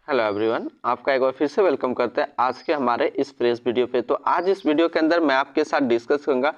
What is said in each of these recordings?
Hello everyone, आपका एक बार फिर से वेलकम करते हैं आज के हमारे इस फ्रेश वीडियो पे। तो आज इस वीडियो के अंदर मैं आपके साथ डिस्कस करूंगा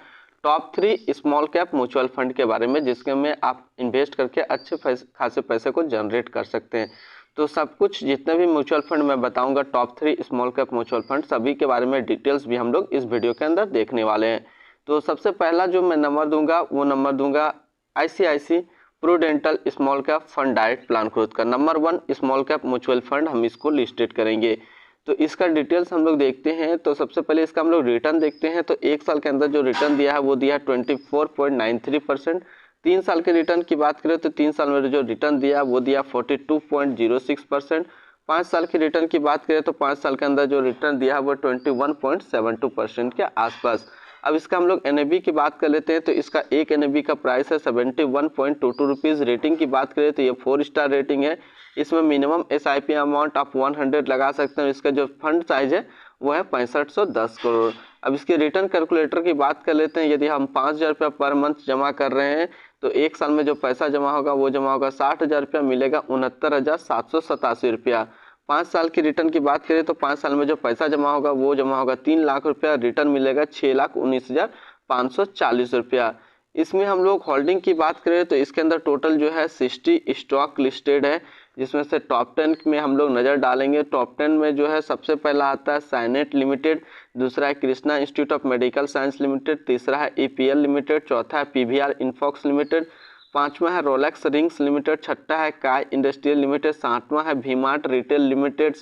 top 3 small cap mutual fund के बारे में, जिसके में आप इन्वेस्ट करके अच्छे खासे पैसे को जनरेट कर सकते हैं। तो सब कुछ जितने भी म्यूचुअल फंड मैं बताऊंगा, top 3 small cap mutual fund, सभी के बारे में डिटेल्स भी हम लोग इस वीडियो के अंदर देखने वाले हैं। तो सबसे पहला जो मैं नंबर दूंगा वो नंबर दूंगा ICICI Prudential small cap fund direct plan growth का। Number 1 small cap mutual fund हम इसको लिस्टेड करेंगे। तो इसका डिटेल्स हम लोग देखते हैं। तो सबसे पहले इसका हम लोग रिटर्न देखते हैं। तो एक साल के अंदर जो रिटर्न दिया है वो दिया है 24.93%। 3 साल के रिटर्न की बात करें तो 3 साल में जो रिटर्न दिया वो दिया 42.06%। 5 साल की रिटर्न की बात करें तो 5 साल के अंदर जो रिटर्न दिया है वो 21.72% के आसपास। अब इसका हम लोग NAV की बात कर लेते हैं। तो इसका एक NAV का प्राइस है 71.22 रुपीज़। रेटिंग की बात करें तो ये 4 स्टार रेटिंग है। इसमें मिनिमम SIP अमाउंट आप 100 लगा सकते हैं। इसका जो फंड साइज है वो है 6510 करोड़। अब इसके रिटर्न कैलकुलेटर की बात कर लेते हैं। यदि हम 5000 रुपया पर मंथ जमा कर रहे हैं तो एक साल में जो पैसा जमा होगा वो जमा होगा 60,000 रुपया, मिलेगा 69,787 रुपया। 5 साल की रिटर्न की बात करें तो 5 साल में जो पैसा जमा होगा वो जमा होगा 3 लाख रुपया, रिटर्न मिलेगा 6,19,540 रुपया। इसमें हम लोग होल्डिंग की बात करें तो इसके अंदर टोटल जो है 60 स्टॉक लिस्टेड है, जिसमें से टॉप 10 में हम लोग नज़र डालेंगे। टॉप 10 में जो है सबसे पहला आता है साइनेट लिमिटेड, दूसरा है Krishna institute of medical science limited, तीसरा है EPL लिमिटेड, चौथा है PVR इन्फॉक्स लिमिटेड, पांचवा है रोलेक्स रिंग्स लिमिटेड, छठा है काय इंडस्ट्रियल लिमिटेड, सातवां है वी-मार्ट रिटेल लिमिटेड,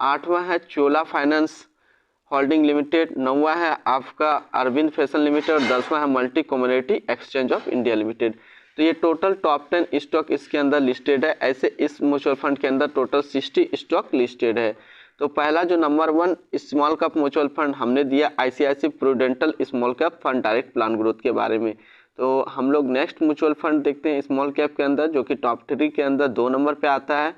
आठवां है चोला फाइनेंस होल्डिंग लिमिटेड, नौवां है आपका अरविंद फैशन लिमिटेड और 10वां है multi community exchange of India limited. तो ये टोटल टॉप 10 स्टॉक इसके अंदर लिस्टेड है। ऐसे इस म्यूचुअल फंड के अंदर टोटल 60 स्टॉक लिस्टेड है। तो पहला जो number 1 small cap mutual fund हमने दिया ICICI Prudential small cap fund direct plan growth के बारे में। तो हम लोग नेक्स्ट म्यूचुअल फंड देखते हैं स्मॉल कैप के अंदर, जो कि टॉप 3 के अंदर 2 नंबर पे आता है।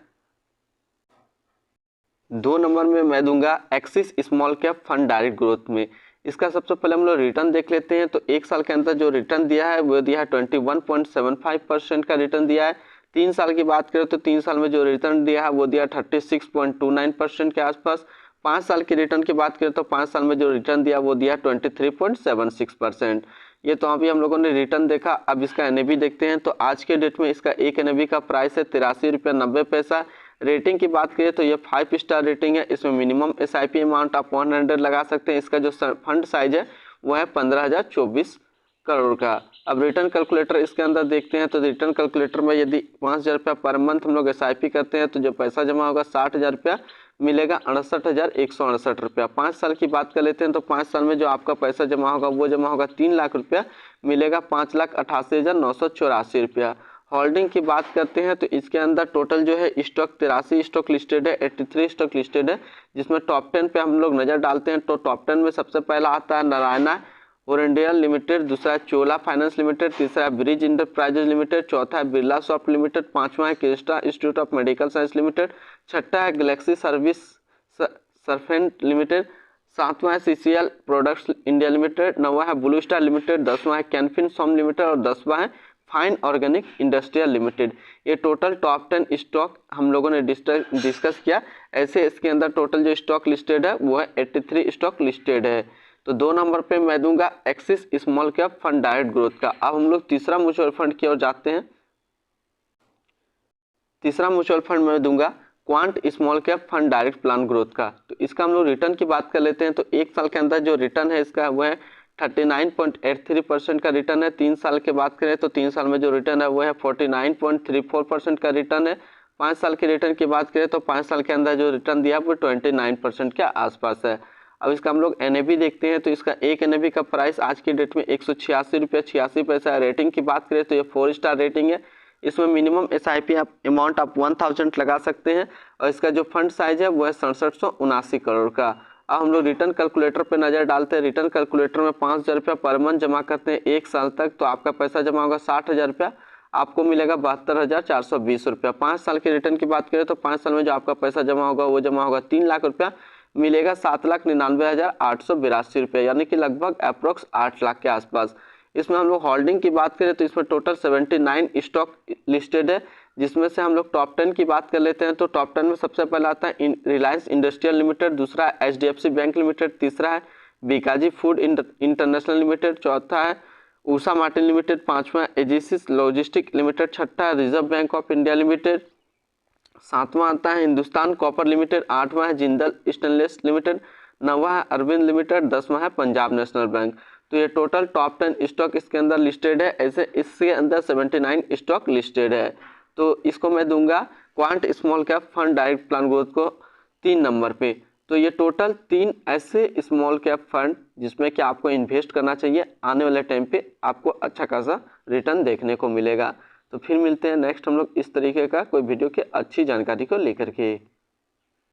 2 नंबर में मैं दूंगा axis small cap fund direct growth में। इसका सबसे पहले हम लोग रिटर्न देख लेते हैं। तो एक साल के अंदर जो रिटर्न दिया है वो दिया है 21.75% का रिटर्न दिया है। 3 साल की बात करें तो 3 साल में जो रिटर्न दिया है वो दिया 36.29% के आसपास। 5 साल की रिटर्न की बात करें तो 5 साल में जो रिटर्न दिया वो दिया 23.76%। ये तो अभी हम लोगों ने रिटर्न देखा। अब इसका NAV देखते हैं। तो आज के डेट में इसका एक NAV का प्राइस है 83 रुपया 90 पैसा। रेटिंग की बात करें तो ये 5 स्टार रेटिंग है। इसमें मिनिमम SIP अमाउंट आप 100 लगा सकते हैं। इसका जो फंड साइज है वो है 15,024 करोड़ का। अब रिटर्न कैलकुलेटर इसके अंदर देखते हैं। तो रिटर्न कैलकुलेटर में यदि 5,000 रुपया पर मंथ हम लोग SIP करते हैं तो जो पैसा जमा होगा 60,000 रुपया, मिलेगा 68,168 रुपया। 5 साल की बात कर लेते हैं। तो 5 साल में जो आपका पैसा जमा होगा वो जमा होगा 3 लाख रुपया, मिलेगा 5,88,984 रुपया। होल्डिंग की बात करते हैं तो इसके अंदर टोटल जो है स्टॉक 83 स्टॉक लिस्टेड है, 83 स्टॉक लिस्टेड है, जिसमें टॉप 10 पे हम लोग नज़र डालते हैं। तो टॉप 10 में सबसे पहला आता है नारायणा ओरेंडियल लिमिटेड, दूसरा है चोला फाइनेंस लिमिटेड, तीसरा है ब्रिज इंटरप्राइजेज लिमिटेड, चौथा है बिरला सॉफ्ट लिमिटेड, पांचवा है Krishna institute of medical science limited, छठा है गैलेक्सी सर्विस सरफेंट लिमिटेड, सातवां है CCL प्रोडक्ट्स इंडिया लिमिटेड, नौवां है ब्लू स्टार लिमिटेड, 10वां है कैनफिन सॉम लिमिटेड और 10वां है फाइन ऑर्गेनिक इंडस्ट्रियल लिमिटेड। ये टोटल टॉप 10 स्टॉक हम लोगों ने डिस्कस किया। ऐसे इसके अंदर टोटल जो स्टॉक लिस्टेड है वो है 83 स्टॉक लिस्टेड है। तो 2 नंबर पे मैं दूंगा axis small cap fund direct growth का। अब हम लोग तीसरा म्यूचुअल फंड की ओर जाते हैं। तीसरा म्यूचुअल फंड मैं दूंगा quant small cap fund direct plan growth का। तो इसका हम लोग रिटर्न की बात कर लेते हैं। तो एक साल के अंदर जो रिटर्न है इसका वो है 39.83% का रिटर्न है। 3 साल की बात करें तो 3 साल में जो रिटर्न है वो है 49.34% का रिटर्न है। 5 साल की रिटर्न की बात करें तो 5 साल के अंदर जो रिटर्न दिया वो 29% के आसपास है। अब इसका हम लोग NAV देखते हैं। तो इसका एक NAV का प्राइस आज की डेट में 186 रुपया 86 पैसा है। रेटिंग की बात करें तो ये 4 स्टार रेटिंग है। इसमें मिनिमम SIP अमाउंट आप 1000 लगा सकते हैं और इसका जो फंड साइज है वो है 6779 करोड़ का। अब हम लोग रिटर्न कैलकुलेटर पे नज़र डालते हैं। रिटर्न कैलकुलेटर में 5,000 रुपया पर मंथ जमा करते हैं एक साल तक, तो आपका पैसा जमा होगा 60,000 रुपया, आपको मिलेगा 72,420 रुपया। 5 साल के रिटर्न की बात करें तो 5 साल में जो आपका पैसा जमा होगा वो जमा होगा 3 लाख रुपया, मिलेगा 7,99,882 रुपये, यानी कि लगभग अप्रोक्स 8 लाख के आसपास। इसमें हम लोग होल्डिंग की बात करें तो इसमें टोटल 79 स्टॉक लिस्टेड है, जिसमें से हम लोग टॉप 10 की बात कर लेते हैं। तो टॉप 10 में सबसे पहला आता है रिलायंस इंडस्ट्रियल लिमिटेड, दूसरा है HDFC बैंक लिमिटेड, तीसरा है बीकाजी फूड इंटरनेशनल लिमिटेड, चौथा है उषा मार्टिन लिमिटेड, पांचवा एजिसिस लॉजिस्टिक लिमिटेड, छठा है reserve bank of India limited, सातवां आता है हिंदुस्तान कॉपर लिमिटेड, आठवां है जिंदल स्टेनलेस लिमिटेड, नौवां है अरविंद लिमिटेड, 10वां है पंजाब नेशनल बैंक। तो ये टोटल टॉप 10 स्टॉक इसके अंदर लिस्टेड है। ऐसे इसके अंदर 79 स्टॉक लिस्टेड है। तो इसको मैं दूंगा quant small cap fund direct plan growth को 3 नंबर पे। तो ये टोटल 3 ऐसे स्मॉल कैप फंड जिसमें कि आपको इन्वेस्ट करना चाहिए, आने वाले टाइम पे आपको अच्छा खासा रिटर्न देखने को मिलेगा। तो फिर मिलते हैं नेक्स्ट हम लोग इस तरीके का कोई वीडियो की अच्छी जानकारी को लेकर के।